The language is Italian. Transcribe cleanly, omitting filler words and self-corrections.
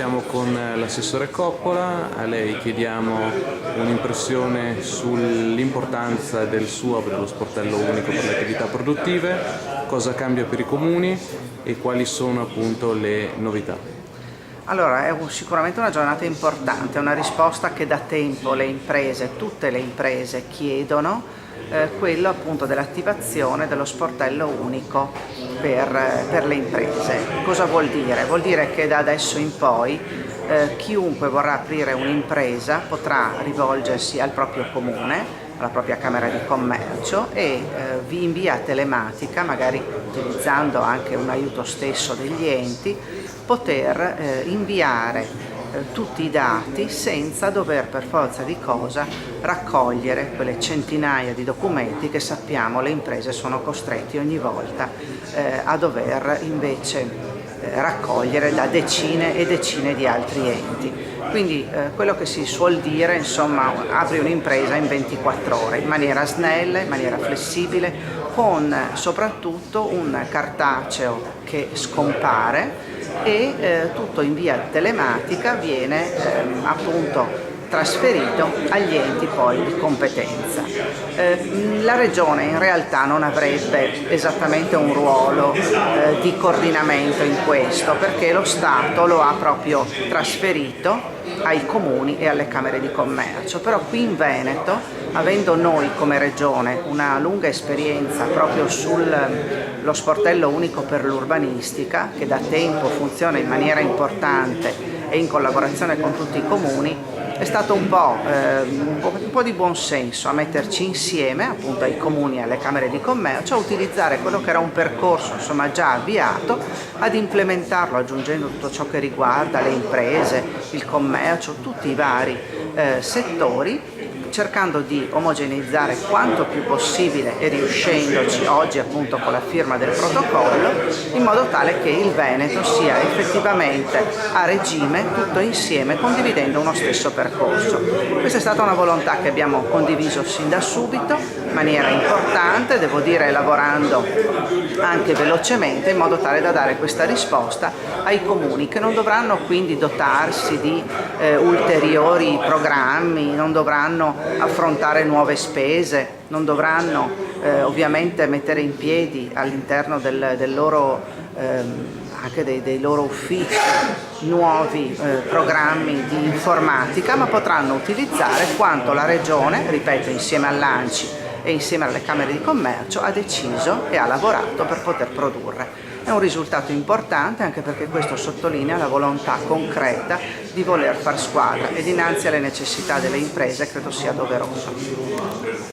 Siamo con l'assessore Coppola, a lei chiediamo un'impressione sull'importanza dello sportello unico per le attività produttive, cosa cambia per i comuni e quali sono appunto le novità. Allora, è sicuramente una giornata importante, una risposta che da tempo le imprese, tutte le imprese chiedono, quello appunto dell'attivazione dello sportello unico per le imprese. Cosa vuol dire? Vuol dire che da adesso in poi chiunque vorrà aprire un'impresa potrà rivolgersi al proprio comune, alla propria Camera di Commercio e in via telematica, magari utilizzando anche un aiuto stesso degli enti, poter inviare tutti i dati senza dover per forza di cosa raccogliere quelle centinaia di documenti che sappiamo le imprese sono costretti ogni volta a dover invece raccogliere da decine e decine di altri enti. Quindi quello che si suol dire, insomma, apri un'impresa in 24 ore, in maniera snella, in maniera flessibile, con soprattutto un cartaceo che scompare e tutto in via telematica viene appunto trasferito agli enti poi di competenza. La Regione in realtà non avrebbe esattamente un ruolo di coordinamento in questo, perché lo Stato lo ha proprio trasferito ai comuni e alle camere di commercio, però qui in Veneto, avendo noi come Regione una lunga esperienza proprio sullo sportello unico per l'urbanistica, che da tempo funziona in maniera importante e in collaborazione con tutti i comuni, è stato un po' di buon senso a metterci insieme appunto ai comuni e alle camere di commercio, a utilizzare quello che era un percorso insomma già avviato, ad implementarlo aggiungendo tutto ciò che riguarda le imprese, il commercio, tutti i vari settori, cercando di omogeneizzare quanto più possibile e riuscendoci oggi appunto con la firma del protocollo, in modo tale che il Veneto sia effettivamente a regime tutto insieme, condividendo uno stesso percorso. Questa è stata una volontà che abbiamo condiviso sin da subito in maniera importante, devo dire lavorando anche velocemente, in modo tale da dare questa risposta ai comuni, che non dovranno quindi dotarsi di ulteriori programmi, non dovranno affrontare nuove spese, non dovranno ovviamente mettere in piedi all'interno anche dei loro uffici nuovi programmi di informatica, ma potranno utilizzare quanto la Regione, ripeto, insieme all'ANCI e insieme alle Camere di Commercio ha deciso e ha lavorato per poter produrre. È un risultato importante anche perché questo sottolinea la volontà concreta di voler far squadra e dinanzi alle necessità delle imprese credo sia doveroso.